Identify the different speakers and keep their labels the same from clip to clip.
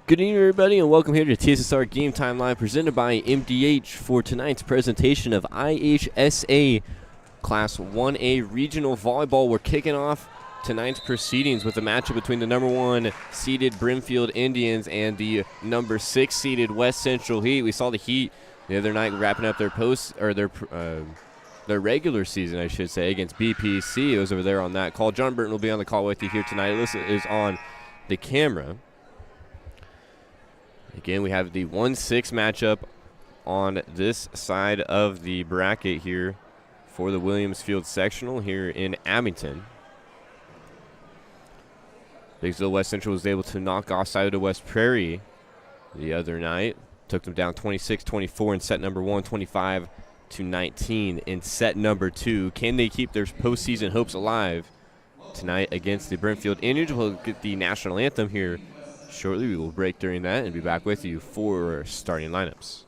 Speaker 1: Good evening, everybody, and welcome here to TSSR Game Time Live, presented by MDH for tonight's presentation of IHSA Class 1A Regional Volleyball. We're kicking off tonight's proceedings with a matchup between the number 1 seeded Brimfield Indians and the number 6 seeded West Central Heat. We saw the Heat the other night wrapping up their their regular season, I should say, against BPC. It was over there on that call. John Burton will be on the call with you here tonight. Alyssa is on the camera. Again, we have the 1-6 matchup on this side of the bracket here for the Williams Field sectional here in Abington. Biggsville West Central was able to knock off Southeastern West Prairie the other night. Took them down 26-24 in set number 1, 25-19 in set number 2. Can they keep their postseason hopes alive tonight against the Brimfield Indians? We'll get the national anthem here shortly. We will break during that and be back with you for starting lineups.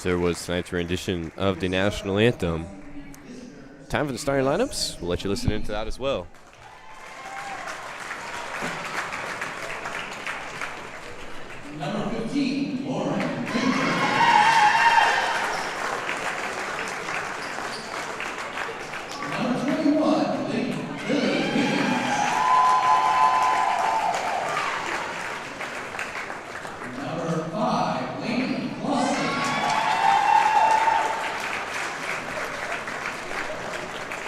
Speaker 1: There was tonight's rendition of the national anthem. Time for the starting lineups. We'll let you listen into that as well.
Speaker 2: Number 15, Lauren. Number 21, Lily. Number 5, Lady Lawson.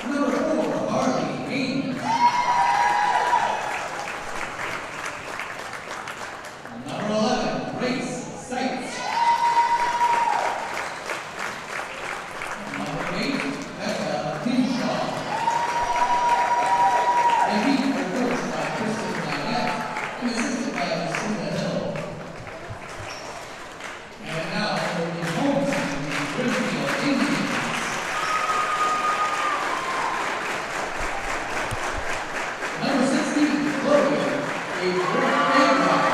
Speaker 2: Number 4, Harley Haynes. Number 11, Grace Seitz. Number 8, Becca Hinshaw. The Heat were coached by Kristen Lynette and assisted by Lucinda Hill. And now for the home team, the Brimfield Indians. Number 16, Gloria Bancroft.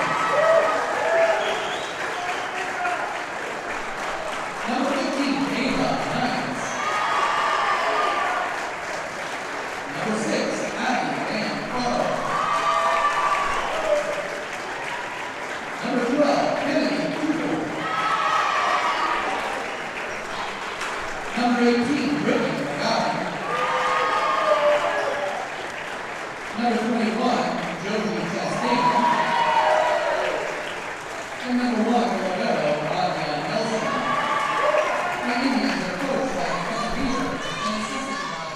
Speaker 2: Number 15, Ava Hines. Number 6, Abby Ann Carl. Number 12, Kennedy Cooper. Number 18, Brittany McGowan. Number 21, Josie Chastain. And number 1, Roberto Adrian Nelson. The Indians are coached by Kevin Beaver and assisted by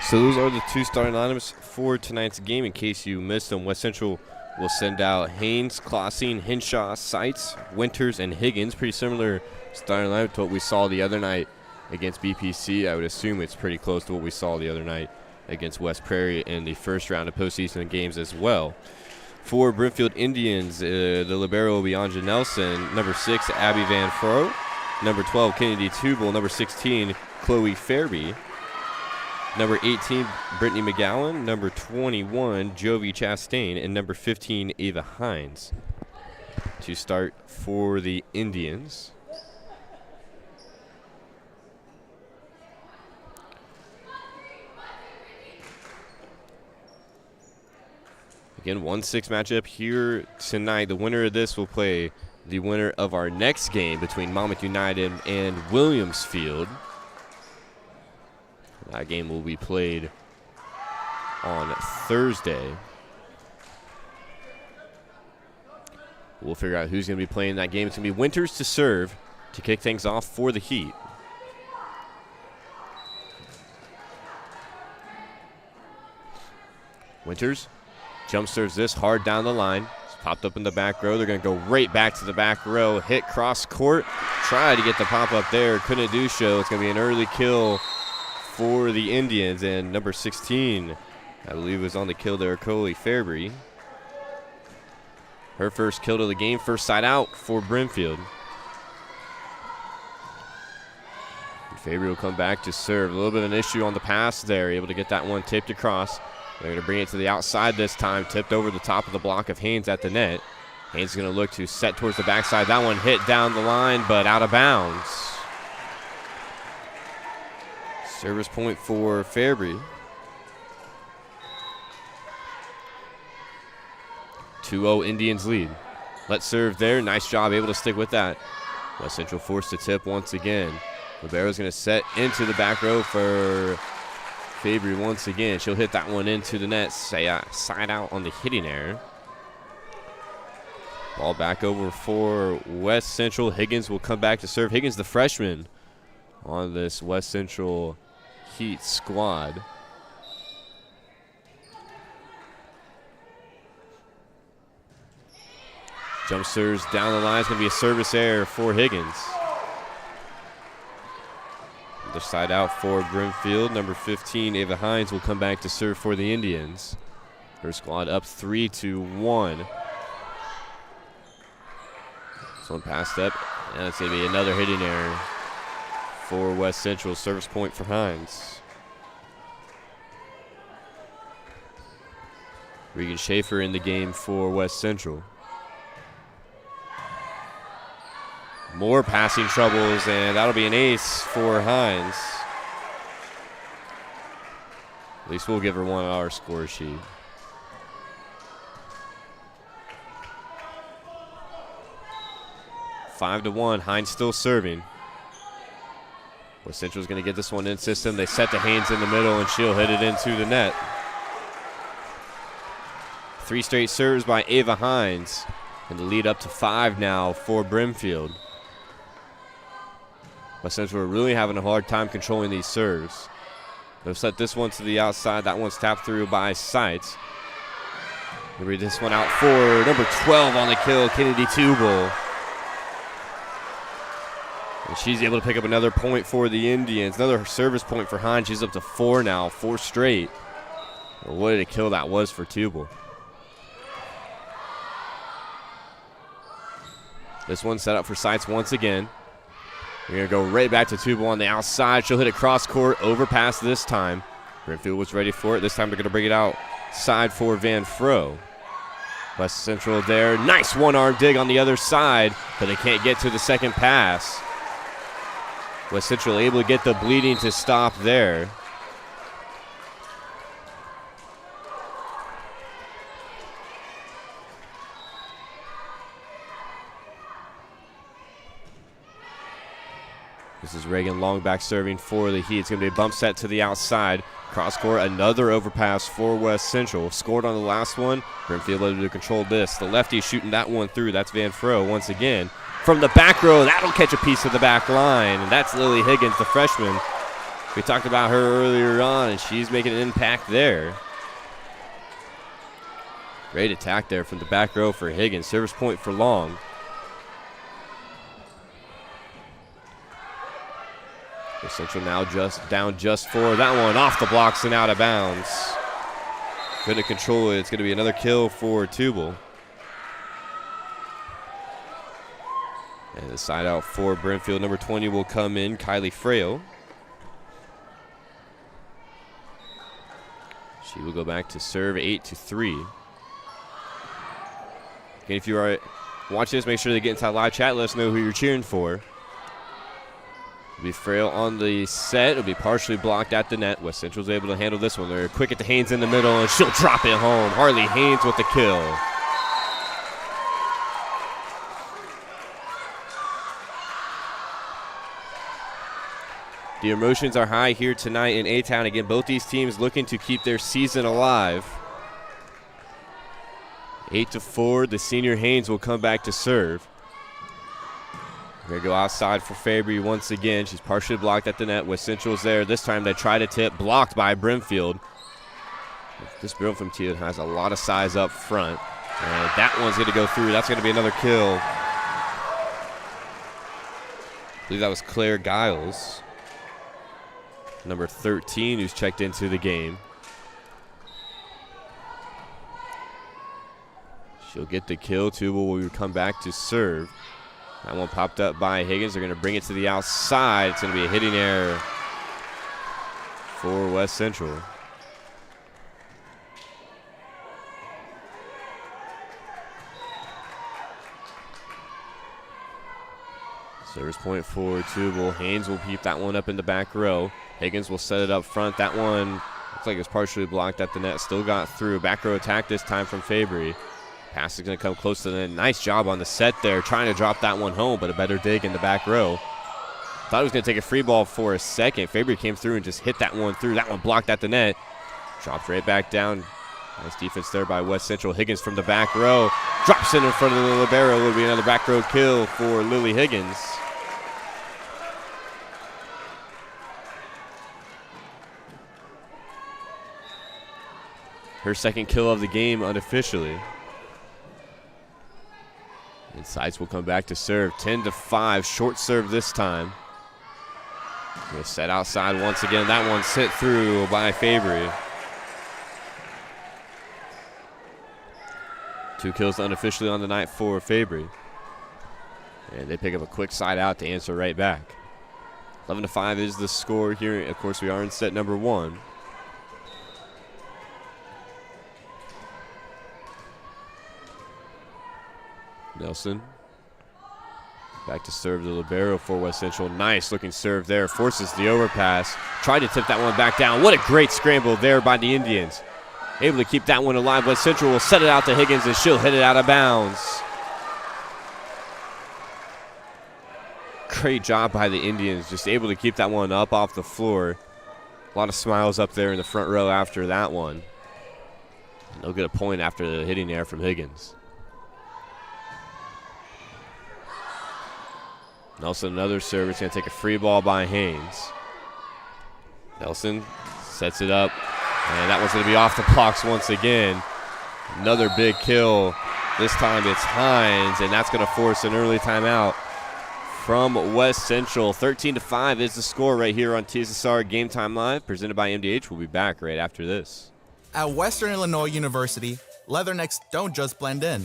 Speaker 1: So those are the two starting lineups for tonight's game. In case you missed them, West Central will send out Haynes, Klossing, Hinshaw, Seitz, Winters, and Higgins. Pretty similar starting lineup to what we saw the other night against BPC. I would assume it's pretty close to what we saw the other night against West Prairie in the first round of postseason games as well. For Brimfield Indians, the libero will be Anja Nelson. Number 6, Abby Van Fro. Number 12, Kennedy Tubal. Number 16, Chloe Fairby. Number 18, Brittany McGowan. Number 21, Jovi Chastain. And number 15, Ava Hines to start for the Indians. Again, 1-6 matchup here tonight. The winner of this will play the winner of our next game between Monmouth United and Williamsfield. That game will be played on Thursday. We'll figure out who's going to be playing that game. It's going to be Winters to serve to kick things off for the Heat. Winters jump serves this hard down the line. It's popped up in the back row. They're going to go right back to the back row. Hit cross court. Try to get the pop up there. Couldn't do so. It's going to be an early kill for the Indians. And number 16, I believe, was on the kill there, Chloe Fairby. Her first kill of the game. First side out for Brimfield. Fairby will come back to serve. A little bit of an issue on the pass there. Able to get that one tipped across. They're going to bring it to the outside this time. Tipped over the top of the block of Haynes at the net. Haynes is going to look to set towards the backside. That one hit down the line, but out of bounds. Service point for Fairby. 2-0 Indians lead. Let's serve there. Nice job, able to stick with that. West Central forced to tip once again. Libera's going to set into the back row for Fairby once again. She'll hit that one into the net. Side out on the hitting error. Ball back over for West Central. Higgins will come back to serve. Higgins, the freshman on this West Central Heat squad. Jump serves down the line. It's going to be a service error for Higgins. Other side out for Brimfield. Number 15, Ava Hines, will come back to serve for the Indians. Her squad up 3-1. This one passed up, and it's going to be another hitting error for West Central. Service point for Hines. Regan Schaefer in the game for West Central. More passing troubles, and that'll be an ace for Hines. At least we'll give her one on our score sheet. Five to 1. Hines still serving. West Central's going to get this one in system. They set to Haynes in the middle, and she'll hit it into the net. 3 straight serves by Ava Hines, and the lead up to 5 now for Brimfield. West Central are really having a hard time controlling these serves. They'll set this one to the outside. That one's tapped through by Seitz. They'll read this one out for number 12 on the kill, Kennedy Tubal. And she's able to pick up another point for the Indians. Another service point for Hines. She's up to 4 now, 4 straight. Well, what a kill that was for Tubal. This one set up for Seitz once again. We're going to go right back to Tubal on the outside. She'll hit it cross court, overpass this time. Brimfield was ready for it. This time they're going to bring it outside for Van Fro. West Central there. Nice one-arm dig on the other side, but they can't get to the second pass. West Central able to get the bleeding to stop there. This is Reagan Longback serving for the Heat. It's going to be a bump set to the outside. Cross court, another overpass for West Central. Scored on the last one. Brimfield able to control this. The lefty shooting that one through. That's Van Fro once again. From the back row, that'll catch a piece of the back line. And that's Lily Higgins, the freshman. We talked about her earlier on, and she's making an impact there. Great attack there from the back row for Higgins. Service point for Long. West Central now down just 4. That one off the blocks and out of bounds. Couldn't control it. It's going to be another kill for Tubal. And the side out for Brimfield, number 20 will come in, Kylie Frail. She will go back to serve 8-3. Again, if you are watching this, make sure to get inside live chat. Let us know who you're cheering for. It'll be Frail on the set. It'll be partially blocked at the net. West Central's able to handle this one. They're quick at the Haynes in the middle, and she'll drop it home. Harley Haynes with the kill. The emotions are high here tonight in A-Town. Again, both these teams looking to keep their season alive. 8-4, the senior Haynes will come back to serve. We're going to go outside for Fabry once again. She's partially blocked at the net. West Central's there. This time they try to tip, blocked by Brimfield. This Brimfield team has a lot of size up front. And that one's going to go through. That's going to be another kill. I believe that was Claire Giles, number 13, who's checked into the game. She'll get the kill. Tubal will come back to serve. That one popped up by Higgins. They're going to bring it to the outside. It's going to be a hitting error for West Central. Service point for Tubal. Haynes will keep that one up in the back row. Higgins will set it up front. That one looks like it was partially blocked at the net. Still got through. Back row attack this time from Fabry. Pass is going to come close to the net. Nice job on the set there, trying to drop that one home, but a better dig in the back row. Thought he was going to take a free ball for a second. Fabry came through and just hit that one through. That one blocked at the net. Dropped right back down. Nice defense there by West Central. Higgins from the back row. Drops in front of the libero. It would be another back row kill for Lily Higgins. Her second kill of the game unofficially. And Sides will come back to serve. 10-5, short serve this time. Gonna set outside once again. That one's hit through by Fabry. 2 kills unofficially on the night for Fabry. And they pick up a quick side out to answer right back. 11-5 is the score here. Of course, we are in set number 1. Nelson back to serve the libero for West Central. Nice looking serve there. Forces the overpass. Tried to tip that one back down. What a great scramble there by the Indians. Able to keep that one alive. West Central will set it out to Higgins, and she'll hit it out of bounds. Great job by the Indians. Just able to keep that one up off the floor. A lot of smiles up there in the front row after that one. And they'll get a point after the hitting there from Higgins. Nelson, another serve. It's going to take a free ball by Haynes. Nelson sets it up, and that one's going to be off the blocks once again. Another big kill. This time it's Hines, and that's going to force an early timeout from West Central. 13-5 is the score right here on TSSR Game Time Live, presented by MDH. We'll be back right after this.
Speaker 3: At Western Illinois University, leathernecks don't just blend in.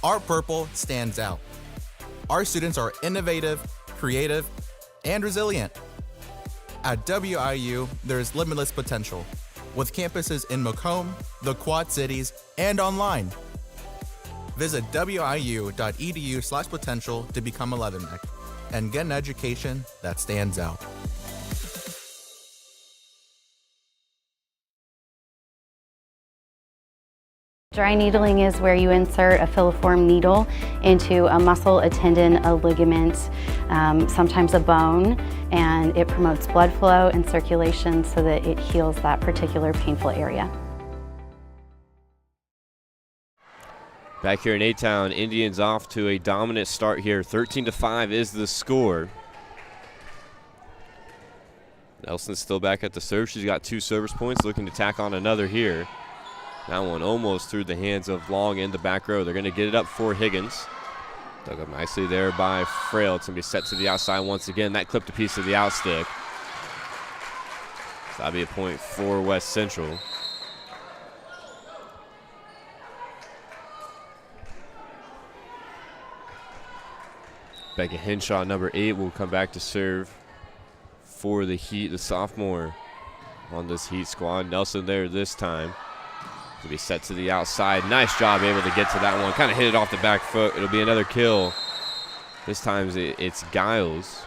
Speaker 3: Our purple stands out. Our students are innovative, creative, and resilient. At WIU, there's limitless potential, with campuses in Macomb, the Quad Cities, and online. Visit wiu.edu/potential to become a leatherneck and get an education that stands out.
Speaker 4: Dry needling is where you insert a filiform needle into a muscle, a tendon, a ligament, sometimes a bone, and it promotes blood flow and circulation so that it heals that particular painful area.
Speaker 1: Back here in A-Town, Indians off to a dominant start here. 13-5 is the score. Nelson's still back at the serve. She's got 2 service points, looking to tack on another here. That one almost through the hands of Long in the back row. They're going to get it up for Higgins. Dug up nicely there by Frail. It's going to be set to the outside once again. That clipped a piece of the outstick. So that'll be a point for West Central. Becca Henshaw, number 8, will come back to serve for the Heat, the sophomore on this Heat squad. Nelson there this time. Will be set to the outside. Nice job able to get to that one. Kind of hit it off the back foot. It'll be another kill. This time it's Giles.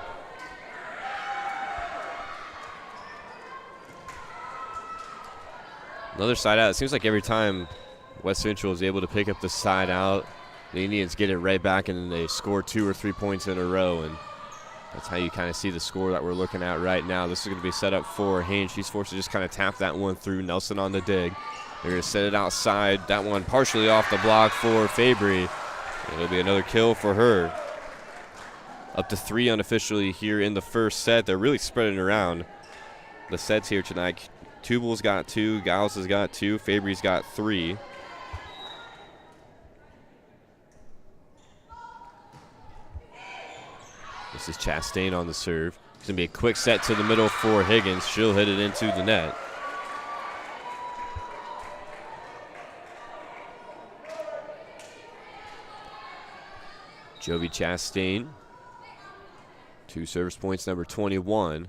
Speaker 1: Another side out. It seems like every time West Central is able to pick up the side out, the Indians get it right back and then they score 2 or 3 points in a row. And that's how you kind of see the score that we're looking at right now. This is going to be set up for Haynes. She's forced to just kind of tap that one through. Nelson on the dig. They're going to set it outside. That one partially off the block for Fabry. It'll be another kill for her. Up to 3 unofficially here in the first set. They're really spreading around the sets here tonight. Tubal's got 2. Giles has got 2. Fabry's got 3. This is Chastain on the serve. It's going to be a quick set to the middle for Higgins. She'll hit it into the net. Jovi Chastain. 2 service points, number 21.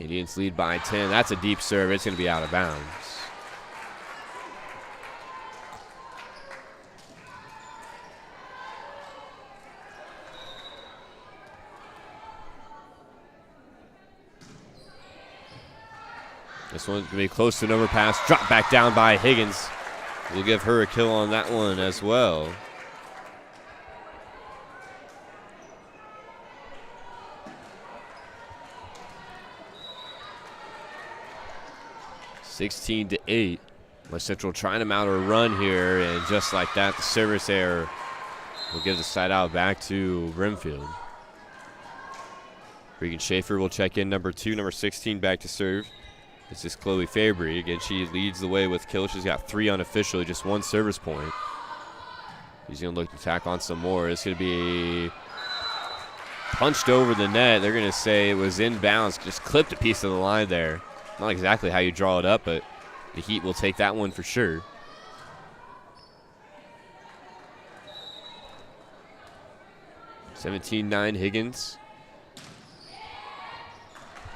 Speaker 1: Indians lead by 10. That's a deep serve. It's going to be out of bounds. This one's going to be close to an overpass. Drop back down by Higgins. We'll give her a kill on that one as well. (16-8). West Central trying to mount a run here, and just like that, the service error will give the side out back to Brimfield. Regan Schaefer will check in, number 2, number 16 back to serve. This is Chloe Fabry. Again, she leads the way with kills. She's got 3 unofficially, just 1 service point. He's going to look to tack on some more. It's going to be punched over the net. They're going to say it was inbounds. Just clipped a piece of the line there. Not exactly how you draw it up, but the Heat will take that one for sure. (17-9) Higgins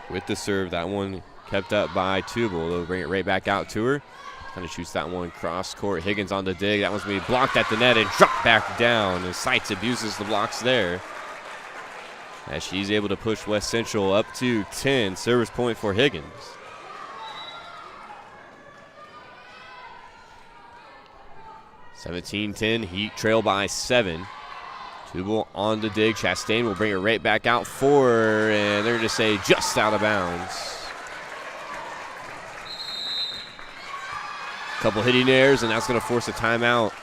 Speaker 1: with the serve. That one kept up by Tubal. They'll bring it right back out to her. Kind of shoots that one cross court. Higgins on the dig. That one's going to be blocked at the net and dropped back down. And Seitz abuses the blocks there, as she's able to push West Central up to 10. Service point for Higgins. (17-10). Heat trail by 7. Tubal on the dig. Chastain will bring it right back out for her, and they're going to say just out of bounds. Couple hitting errors, and that's going to force a timeout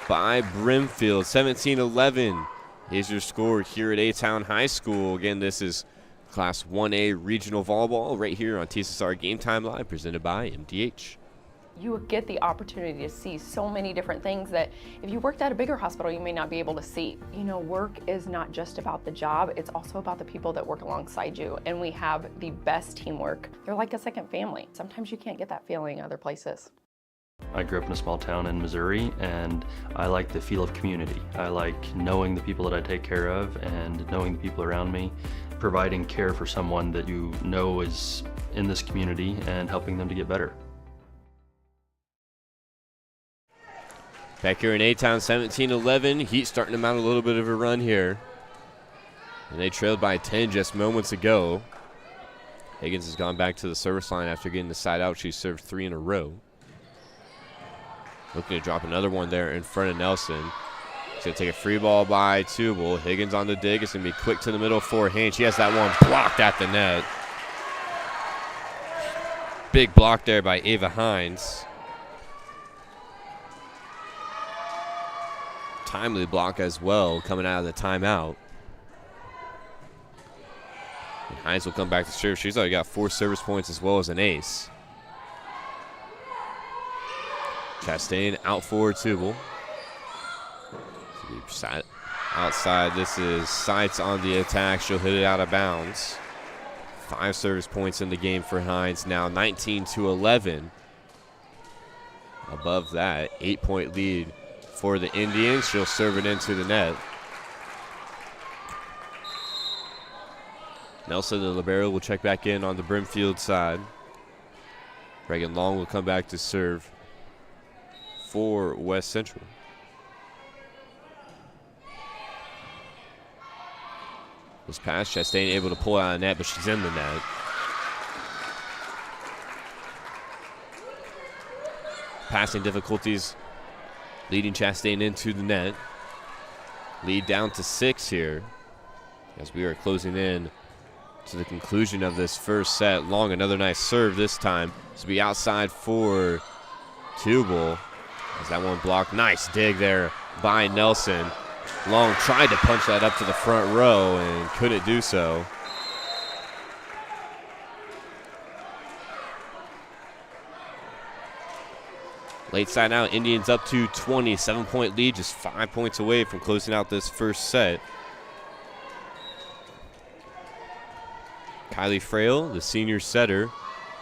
Speaker 1: by Brimfield. 17-11 is your score here at A-Town High School. Again, this is Class 1A Regional Volleyball right here on TSSR Game Time Live, presented by MDH.
Speaker 5: You get the opportunity to see so many different things that if you worked at a bigger hospital, you may not be able to see. You know, work is not just about the job, it's also about the people that work alongside you, and we have the best teamwork. They're like a second family. Sometimes you can't get that feeling other places.
Speaker 6: I grew up in a small town in Missouri, and I like the feel of community. I like knowing the people that I take care of and knowing the people around me, providing care for someone that you know is in this community and helping them to get better.
Speaker 1: Back here in A-Town, 17-11. Heat starting to mount a little bit of a run here. And they trailed by 10 just moments ago. Higgins has gone back to the service line after getting the side out. She served 3 in a row. Looking to drop another one there in front of Nelson. He's going to take a free ball by Tubal. Higgins on the dig. It's going to be quick to the middle for Haynes. She has that one blocked at the net. Big block there by Ava Hines. Timely block as well coming out of the timeout. And Hines will come back to serve. She's already got 4 service points as well as an ace. Chastain out for Tubal. Outside, this is Seitz on the attack. She'll hit it out of bounds. 5 service points in the game for Hines now, 19-11. Above that, 8-point lead for the Indians. She'll serve it into the net. Nelson, the libero, will check back in on the Brimfield side. Reagan Long will come back to serve for West Central. This pass, Chastain able to pull out of the net, but she's in the net. Passing difficulties leading Chastain into the net. Lead down to 6 here as we are closing in to the conclusion of this first set. Long, another nice serve this time. This will be outside for Tubal. As that one blocked. Nice dig there by Nelson. Long tried to punch that up to the front row and couldn't do so. Late side out, Indians up to 20, 7-point lead, just 5 points away from closing out this first set. Kylie Frail, the senior setter,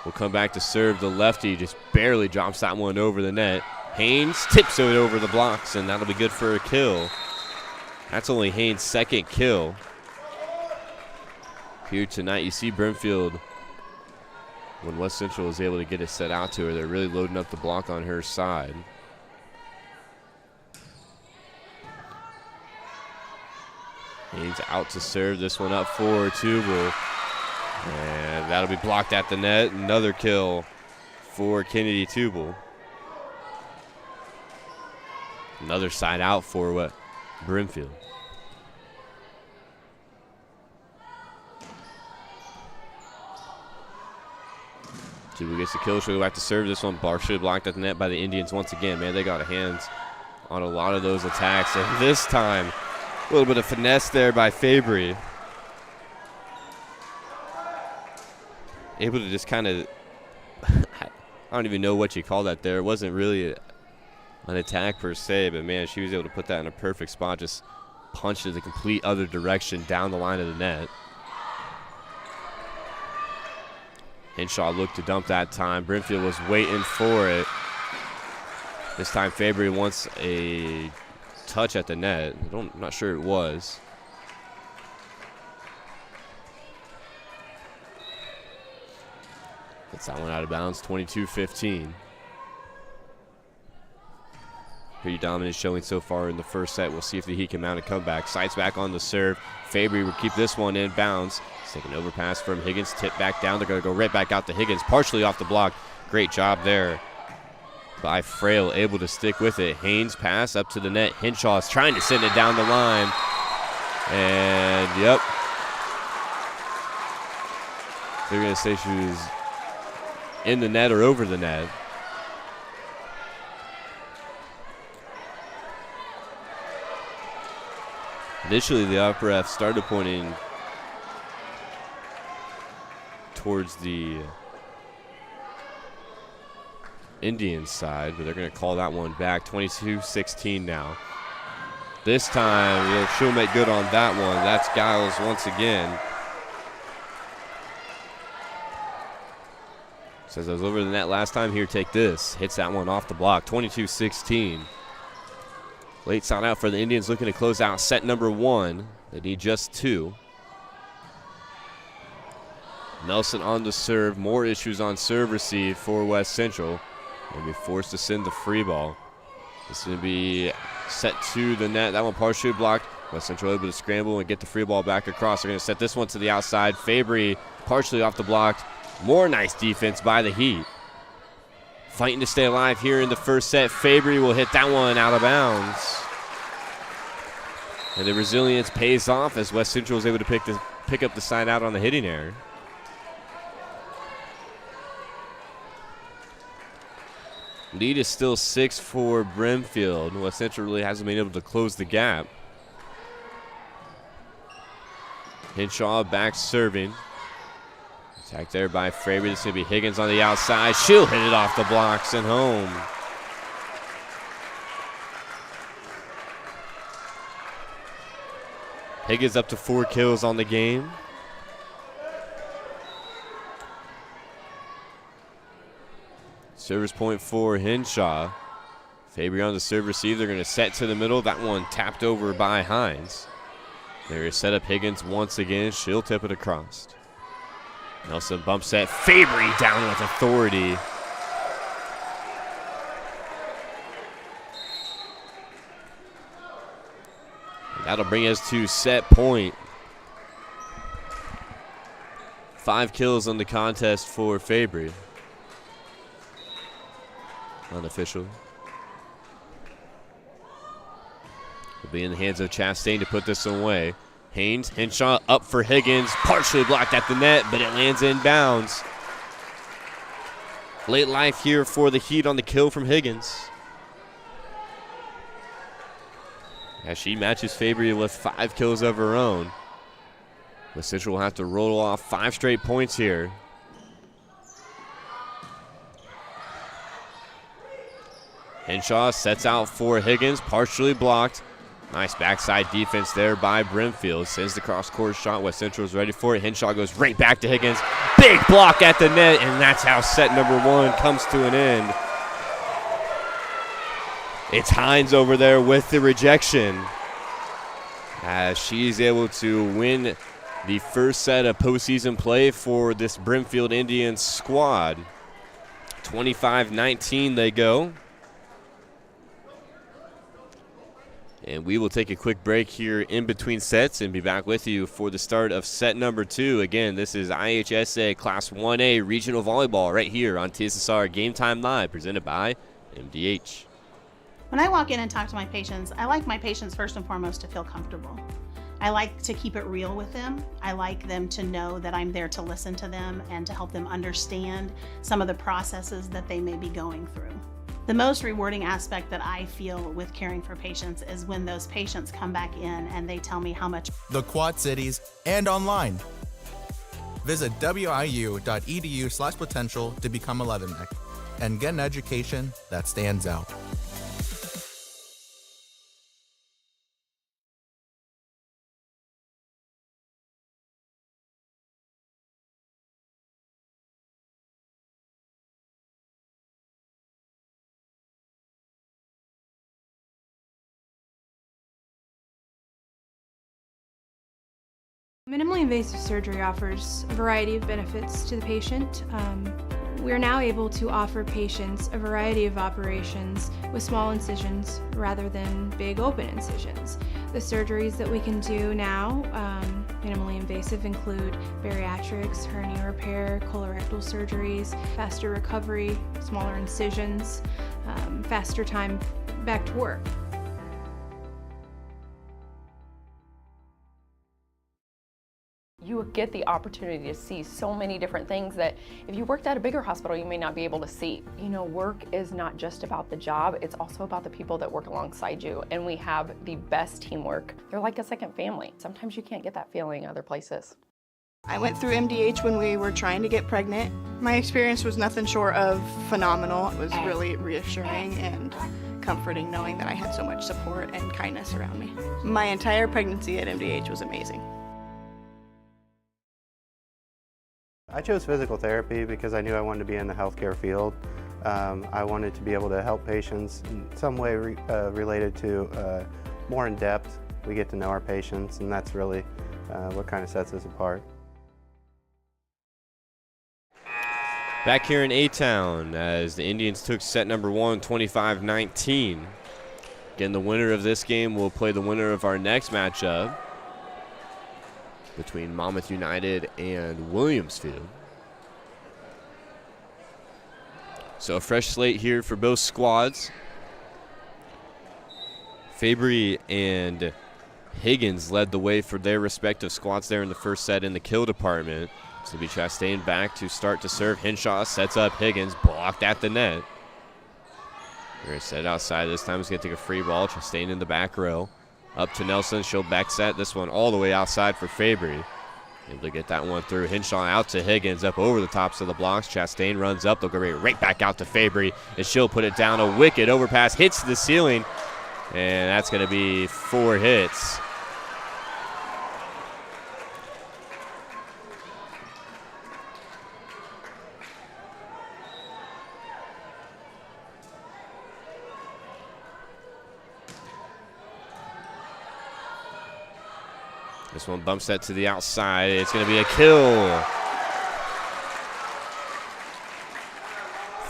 Speaker 1: will come back to serve the lefty, just barely drops that one over the net. Haynes tips it over the blocks, and that'll be good for a kill. That's only Haynes' second kill here tonight. You see Brimfield, when West Central was able to get it set out to her, they're really loading up the block on her side. Haynes out to serve this one up for Tubal. And that'll be blocked at the net. Another kill for Kennedy Tubal. Another side out for Brimfield. Tubal gets the kill. She'll go back to serve this one. Partially blocked at the net by the Indians once again. Man, they got hands on a lot of those attacks. And this time, a little bit of finesse there by Fabry. Able to just kind of, I don't even know what you call that there. It wasn't really an attack per se, but man, she was able to put that in a perfect spot. Just punched it the complete other direction down the line of the net. Henshaw looked to dump that time. Brimfield was waiting for it. This time Fabry wants a touch at the net. I'm not sure it was. Gets that one out of bounds, 22-15. Pretty dominant showing so far in the first set. We'll see if the Heat can mount a comeback. Sights back on the serve. Fabry will keep this one in bounds. Take an overpass from Higgins, tip back down. They're going to go right back out to Higgins, partially off the block. Great job there by Frail, able to stick with it. Haynes pass up to the net. Henshaw is trying to send it down the line. And, yep. They're going to say she was in the net or over the net. Initially, the upper ref started pointing towards the Indians side, but they're going to call that one back. 22-16 now. This time, she'll make good on that one. That's Giles once again. Says I was over the net last time. Here, take this. Hits that one off the block. 22-16. Late side out for the Indians, looking to close out set number 1. They need just 2. Nelson on the serve. More issues on serve receive for West Central. They'll be forced to send the free ball. This is going to be set to the net. That one partially blocked. West Central able to scramble and get the free ball back across. They're going to set this one to the outside. Fabry partially off the block. More nice defense by the Heat. Fighting to stay alive here in the first set. Fabry will hit that one out of bounds. And the resilience pays off as West Central is able to pick up the side out on the hitting error. Lead is still 6 for Brimfield. West Central really hasn't been able to close the gap. Henshaw back serving. Attack there by Fabry. This is going to be Higgins on the outside. She'll hit it off the blocks and home. Higgins up to 4 kills on the game. Service point for Henshaw. Fabry on the serve receive. They're going to set to the middle. That one tapped over by Hines. They're going to set up Higgins once again. She'll tip it across. Nelson bump set. Fabry down with authority. And that'll bring us to set point. 5 kills on the contest for Fabry. Unofficial. Will be in the hands of Chastain to put this away. Haynes, Henshaw up for Higgins, partially blocked at the net, but it lands inbounds. Late life here for the Heat on the kill from Higgins. As she matches Fabry with 5 kills of her own. The Central will have to roll off 5 straight points here. Henshaw sets out for Higgins, partially blocked. Nice backside defense there by Brimfield. Sends the cross-court shot. West Central is ready for it. Henshaw goes right back to Higgins. Big block at the net, and that's how set number 1 comes to an end. It's Hines over there with the rejection, as she's able to win the first set of postseason play for this Brimfield Indians squad. 25-19 they go. And we will take a quick break here in between sets and be back with you for the start of set number 2. Again, this is IHSA Class 1A Regional Volleyball right here on TSSR Game Time Live, presented by MDH.
Speaker 7: When I walk in and talk to my patients, I like my patients first and foremost to feel comfortable. I like to keep it real with them. I like them to know that I'm there to listen to them and to help them understand some of the processes that they may be going through. The most rewarding aspect that I feel with caring for patients is when those patients come back in and they tell me how much
Speaker 3: the Quad Cities, and online. Visit wiu.edu/potential to become a Leatherneck and get an education that stands out.
Speaker 8: Minimally invasive surgery offers a variety of benefits to the patient. We're now able to offer patients a variety of operations with small incisions rather than big open incisions. The surgeries that we can do now, minimally invasive, include bariatrics, hernia repair, colorectal surgeries, faster recovery, smaller incisions, faster time back to work.
Speaker 5: You get the opportunity to see so many different things that if you worked at a bigger hospital, you may not be able to see. You know, work is not just about the job, it's also about the people that work alongside you, and we have the best teamwork. They're like a second family. Sometimes you can't get that feeling other places.
Speaker 9: I went through MDH when we were trying to get pregnant. My experience was nothing short of phenomenal. It was really reassuring and comforting knowing that I had so much support and kindness around me. My entire pregnancy at MDH was amazing.
Speaker 10: I chose physical therapy because I knew I wanted to be in the healthcare field. I wanted to be able to help patients in some way related to more in depth. We get to know our patients, and that's really what kind of sets us apart.
Speaker 1: Back here in A-Town as the Indians took set number 1, 25-19. Again, the winner of this game will play the winner of our next matchup between Monmouth United and Williamsfield. So a fresh slate here for both squads. Fabry and Higgins led the way for their respective squads there in the first set in the kill department. So it'll be Chastain back to start to serve. Henshaw sets up Higgins, blocked at the net. They're going to set it outside. This time he's going to take a free ball. Chastain in the back row. Up to Nelson, she'll back set this one all the way outside for Fabry. Able to get that one through. Henshaw out to Higgins, up over the tops of the blocks. Chastain runs up, they'll go right back out to Fabry, and she'll put it down. A wicked overpass, hits the ceiling, and that's going to be 4 hits. This one bumps that to the outside. It's going to be a kill.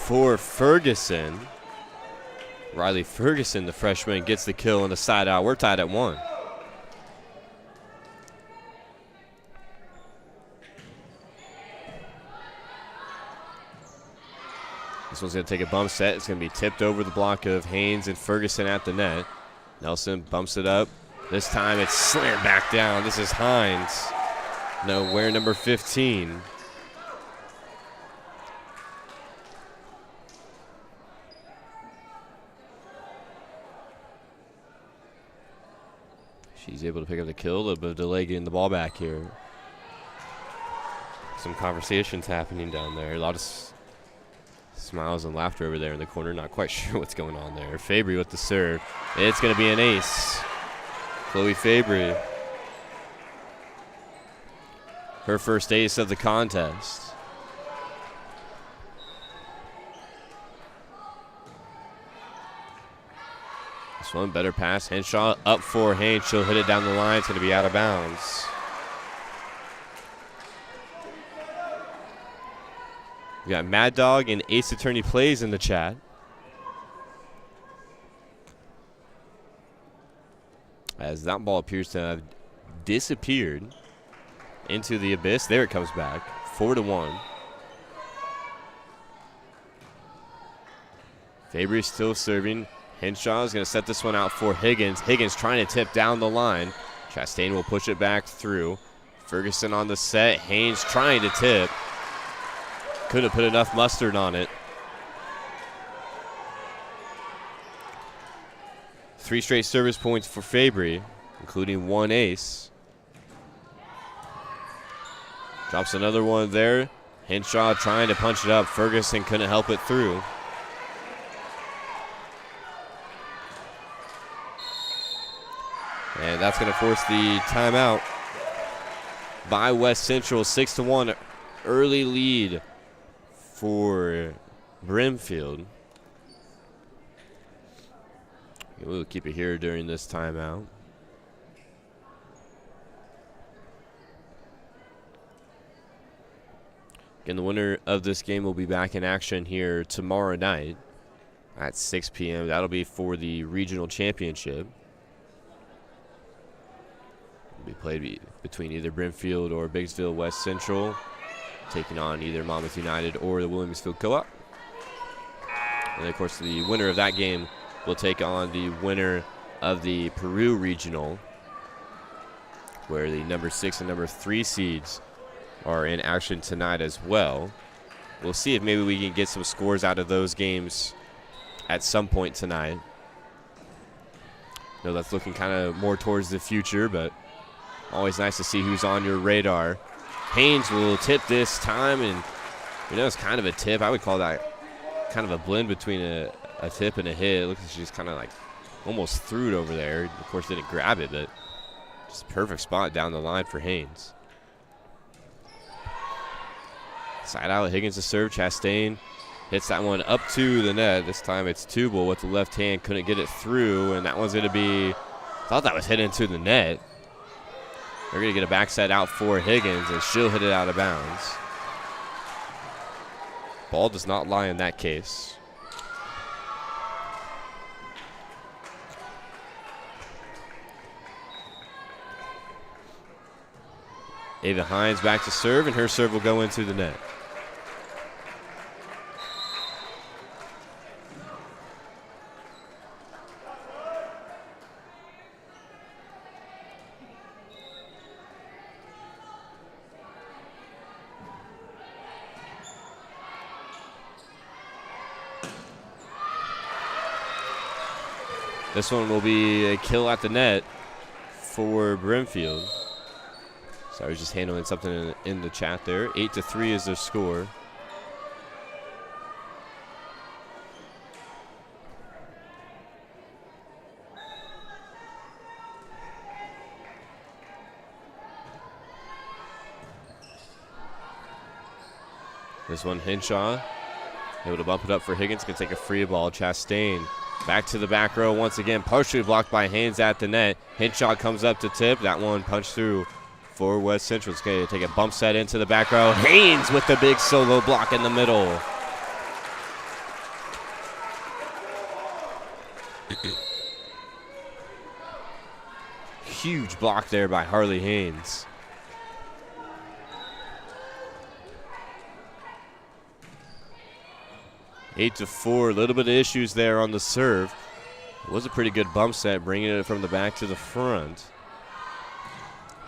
Speaker 1: for Ferguson. Riley Ferguson, the freshman, gets the kill on the side out. We're tied at 1. This one's going to take a bump set. It's going to be tipped over the block of Haynes and Ferguson at the net. Nelson bumps it up. This time it's slammed back down. This is Hines. No, wear number 15. She's able to pick up the kill. A little bit of delay getting the ball back here. Some conversations happening down there. A lot of smiles and laughter over there in the corner. Not quite sure what's going on there. Fabry with the serve. It's going to be an ace. Chloe Fabry. Her first ace of the contest. This one, better pass. Henshaw up for Haynes. She'll hit it down the line. It's going to be out of bounds. We got Mad Dog and Ace Attorney Plays in the chat. As that ball appears to have disappeared into the abyss. There it comes back. 4-1. Fabry still serving. Henshaw is going to set this one out for Higgins. Higgins trying to tip down the line. Chastain will push it back through. Ferguson on the set. Haynes trying to tip. Could have put enough mustard on it. 3 straight service points for Fabry, including 1 ace. Drops another one there. Henshaw trying to punch it up. Ferguson couldn't help it through. And that's going to force the timeout by West Central. 6-1 early lead for Brimfield. We'll keep it here during this timeout. Again, the winner of this game will be back in action here tomorrow night at 6 p.m. That'll be for the regional championship. It'll be played between either Brimfield or Biggsville West Central, taking on either Monmouth United or the Williamsfield Co-op. And of course, the winner of that game will take on the winner of the Peru Regional, where the number 6 and number 3 seeds are in action tonight as well. We'll see if maybe we can get some scores out of those games at some point tonight. I know that's looking kind of more towards the future, but always nice to see who's on your radar. Haynes will tip this time, and it's kind of a tip. I would call that kind of a blend between a tip and a hit. It looks like she just kind of like almost threw it over there. Of course, didn't grab it, but just a perfect spot down the line for Haynes. Side out, Higgins to serve. Chastain hits that one up to the net. This time it's Tubal with the left hand. Couldn't get it through, and that one's going to be, thought that was hit into the net. They're going to get a back set out for Higgins, and she'll hit it out of bounds. Ball does not lie in that case. Ava Hines back to serve, and her serve will go into the net. This one will be a kill at the net for Brimfield. So I was just handling something in the chat there. 8-3 is their score. This one, Henshaw, able to bump it up for Higgins. Can take a free ball. Chastain back to the back row once again. Partially blocked by Haynes at the net. Henshaw comes up to tip. That one punched through for West Central. It's going to take a bump set into the back row. Haynes with the big solo block in the middle. Huge block there by Harley Haynes. Eight to 4, a little bit of issues there on the serve. It was a pretty good bump set, bringing it from the back to the front.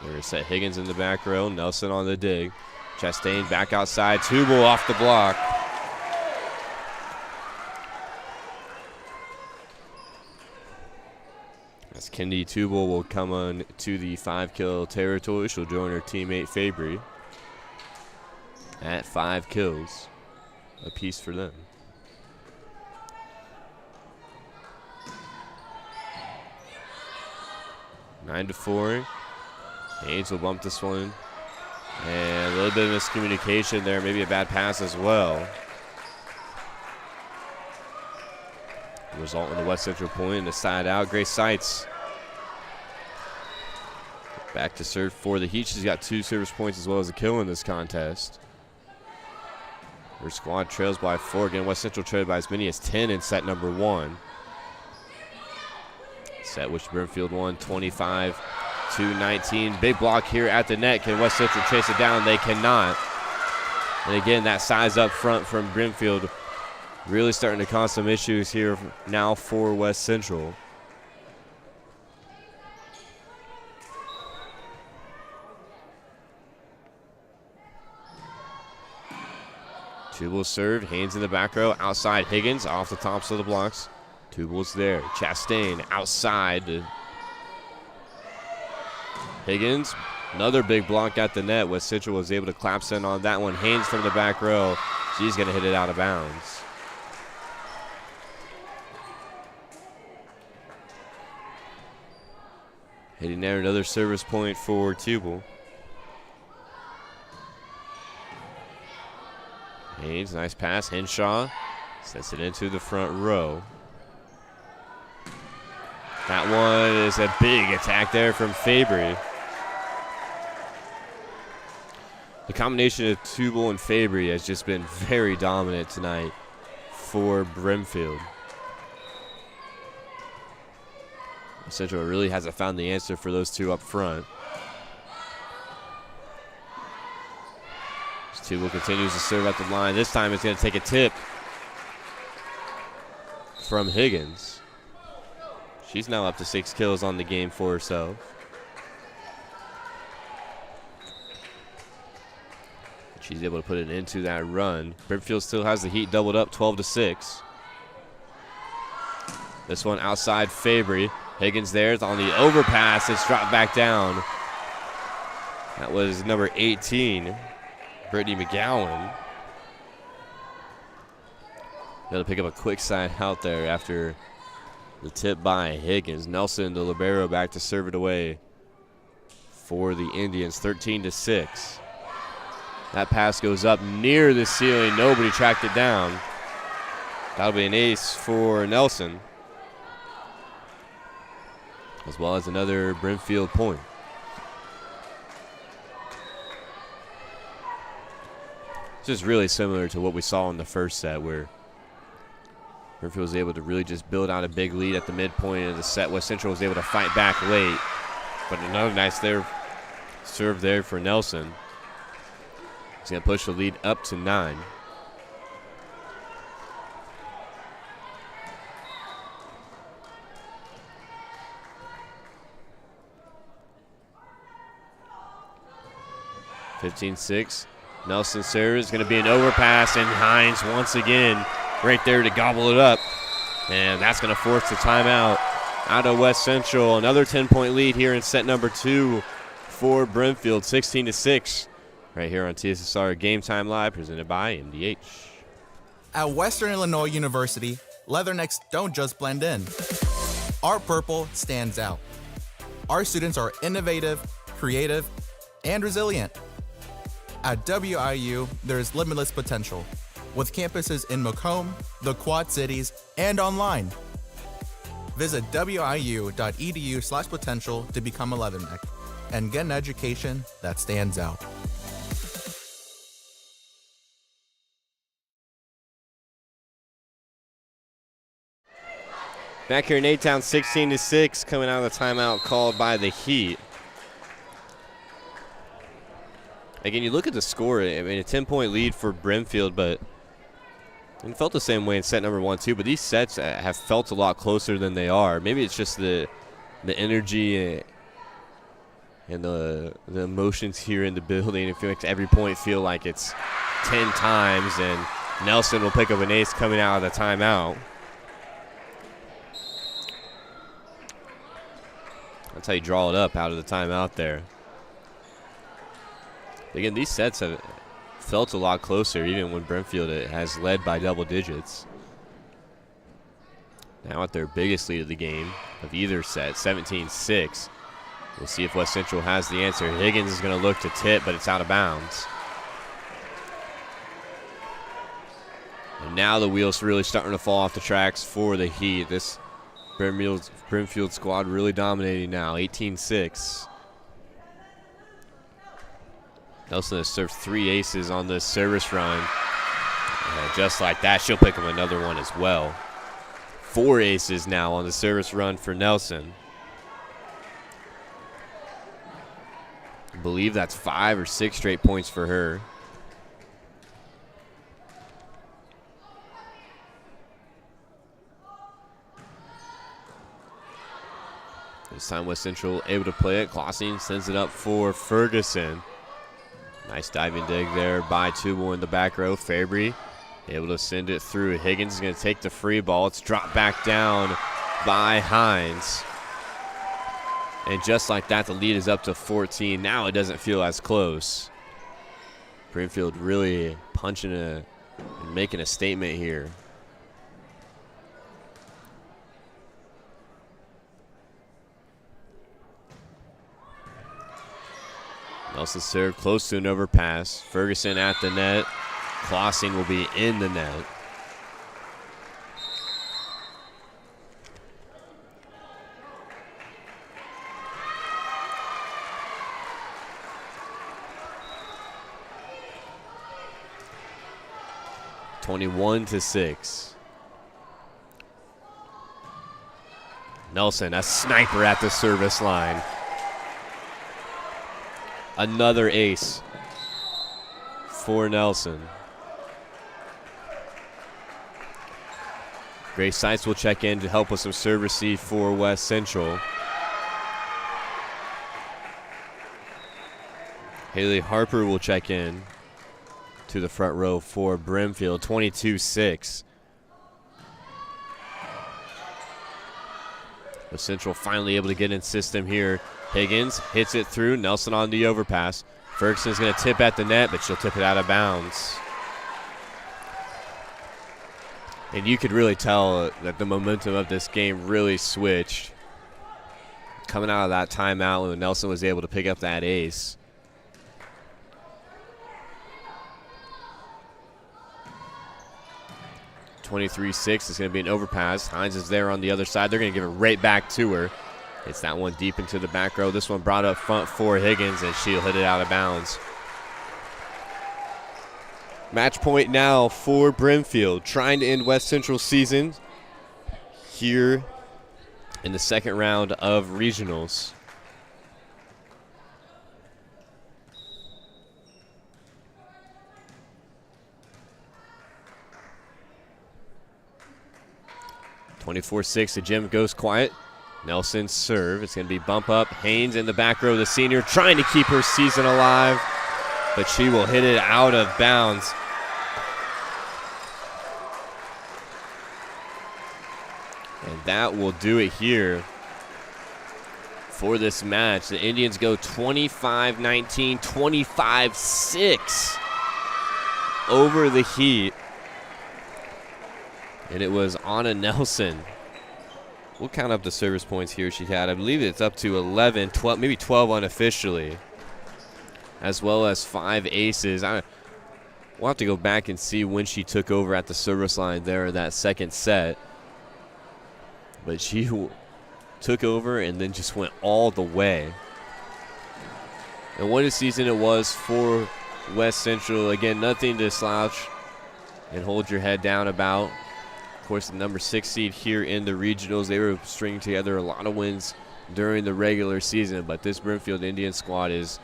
Speaker 1: There's set Higgins in the back row, Nelson on the dig. Chastain back outside, Tubal off the block. As Kendi Tubal will come on to the 5-kill territory. She'll join her teammate Fabry at 5 kills apiece for them. Nine to 4. Haynes will bump this one. And a little bit of miscommunication there, maybe a bad pass as well. Result in the West Central point and a side out. Grace Seitz back to serve for the Heat. She's got 2 service points as well as a kill in this contest. Her squad trails by 4. Again, West Central trailed by as many as 10 in set number 1. Set which Brimfield won 25-19. Big block here at the net. Can West Central chase it down? They cannot. And again, that size up front from Brimfield really starting to cause some issues here now for West Central. Tubal served. Haynes in the back row. Outside Higgins off the tops of the blocks. Tubal's there. Chastain outside. Higgins. Another big block at the net. West Central was able to collapse in on that one. Haynes from the back row. She's going to hit it out of bounds. Hitting there, another service point for Tubal. Haynes, nice pass. Henshaw sets it into the front row. That one is a big attack there from Fabry. The combination of Tubal and Fabry has just been very dominant tonight for Brimfield. Central really hasn't found the answer for those two up front. Tubal continues to serve at the line. This time it's going to take a tip from Higgins. She's now up to 6 kills on the game for herself. She's able to put it into that run. Brimfield still has the Heat doubled up 12-6. This one outside Fabry. Higgins there on the overpass. It's dropped back down. That was number 18, Brittany McGowan. Got to pick up a quick side out there after the tip by Higgins. Nelson, the libero, back to serve it away for the Indians, 13-6. That pass goes up near the ceiling. Nobody tracked it down. That'll be an ace for Nelson, as well as another Brimfield point. This is really similar to what we saw in the first set, where Brimfield was able to really just build out a big lead at the midpoint of the set. West Central was able to fight back late, but another nice serve there for Nelson. He's going to push the lead up to 9. (15-6). Nelson serves. Is going to be an overpass, and Hines once again right there to gobble it up. And that's going to force the timeout out of West Central. Another 10-point lead here in set number 2 for Brimfield, 16-6. Right here on TSSR Game Time Live, presented by MDH.
Speaker 3: At Western Illinois University, leathernecks don't just blend in. Our purple stands out. Our students are innovative, creative, and resilient. At WIU, there's limitless potential, with campuses in Macomb, the Quad Cities, and online. Visit wiu.edu/potential to become a leatherneck and get an education that stands out.
Speaker 1: Back here in A-Town, 16-6, coming out of the timeout called by the Heat. Again, you look at the score, I mean, a 10-point lead for Brimfield, but it felt the same way in set number 1, too. But these sets have felt a lot closer than they are. Maybe it's just the energy and the emotions here in the building. It makes every point feel like it's 10 times, and Nelson will pick up an ace coming out of the timeout. That's how you draw it up out of the timeout there. Again, these sets have felt a lot closer, even when Brimfield has led by double digits. Now at their biggest lead of the game of either set, 17-6. We'll see if West Central has the answer. Higgins is going to look to tip, but it's out of bounds. And now the wheels really starting to fall off the tracks for the Heat. This Brimfield squad really dominating now, 18-6. Nelson has served 3 aces on this service run. And just like that, she'll pick up another one as well. 4 aces now on the service run for Nelson. I believe that's 5 or 6 straight points for her. This time West Central able to play it. Klossing sends it up for Ferguson. Nice diving dig there by Tubal in the back row. Fabry able to send it through. Higgins is going to take the free ball. It's dropped back down by Hines. And just like that, the lead is up to 14. Now it doesn't feel as close. Brimfield really punching and making a statement here. Nelson served close to an overpass. Ferguson at the net. Klossing will be in the net. (21-6). Nelson, a sniper at the service line. Another ace for Nelson. Grace Seitz will check in to help with some serve receive for West Central. Haley Harper will check in to the front row for Brimfield. 22-6. West Central finally able to get in system here. Higgins hits it through. Nelson on the overpass. Ferguson's going to tip at the net, but she'll tip it out of bounds. And you could really tell that the momentum of this game really switched. Coming out of that timeout when Nelson was able to pick up that ace. (23-6) is going to be an overpass. Hines is there on the other side. They're going to give it right back to her. It's that one deep into the back row. This one brought up front for Higgins, and she'll hit it out of bounds. Match point now for Brimfield, trying to end West Central's season here in the second round of regionals. (24-6). The gym goes quiet. Nelson's serve. It's going to be bump up. Haynes in the back row, the senior, trying to keep her season alive, but she will hit it out of bounds. And that will do it here for this match. The Indians go 25-19, 25-6 over the Heat. And it was Anna Nelson. We'll count up the service points here she had. I believe it's up to 11, 12, maybe 12 unofficially, as well as 5 aces. We'll have to go back and see when she took over at the service line there in that second set. But she took over and then just went all the way. And what a season it was for West Central. Again, nothing to slouch and hold your head down about. course, the number 6 seed here in the regionals. They were stringing together a lot of wins during the regular season, but this Brimfield Indians squad is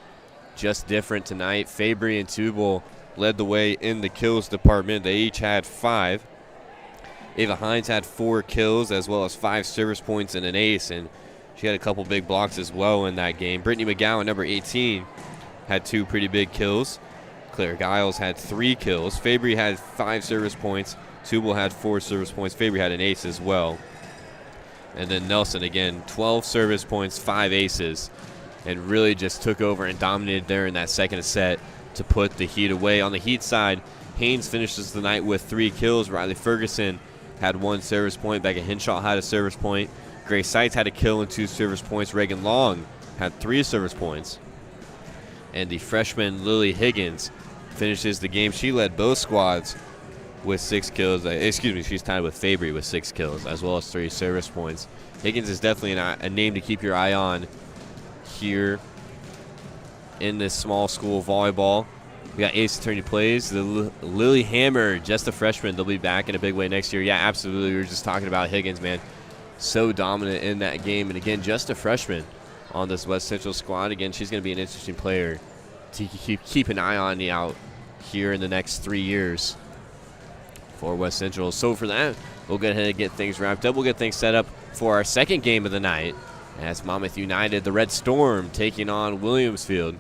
Speaker 1: just different tonight. Fabry and Tubal led the way in the kills department. They each had 5. Ava Hines had 4 kills as well as 5 service points and an ace, and she had a couple big blocks as well in that game. Brittany McGowan, number 18, had 2 pretty big kills. Claire Giles had 3 kills. Fabry had 5 service points. Tubal had 4 service points. Fabry had an ace as well. And then Nelson, again, 12 service points, 5 aces, and really just took over and dominated there in that second set to put the Heat away. On the Heat side, Haynes finishes the night with 3 kills. Riley Ferguson had 1 service point. Becca Hinshaw had a service point. Grace Seitz had a kill and 2 service points. Reagan Long had 3 service points. And the freshman Lily Higgins finishes the game. She led both squads with 6 kills. She's tied with Fabry with 6 kills as well as 3 service points. Higgins is definitely a name to keep your eye on here in this small school volleyball. We got Ace Attorney plays. The Lily Hammer, just a freshman. They'll be back in a big way next year. Yeah, absolutely. We were just talking about Higgins, man. So dominant in that game. And again, just a freshman on this West Central squad. Again, she's going to be an interesting player to keep an eye on out here in the next 3 years for West Central. So for that, we'll go ahead and get things wrapped up. We'll get things set up for our second game of the night as Monmouth United, the Red Storm, taking on Williamsfield.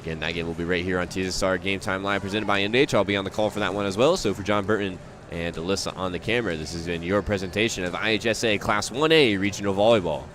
Speaker 1: Again, that game will be right here on TSSR Game Time Live, presented by MH. I'll be on the call for that one as well. So for John Burton and Alyssa on the camera, this has been your presentation of IHSA Class 1A Regional Volleyball.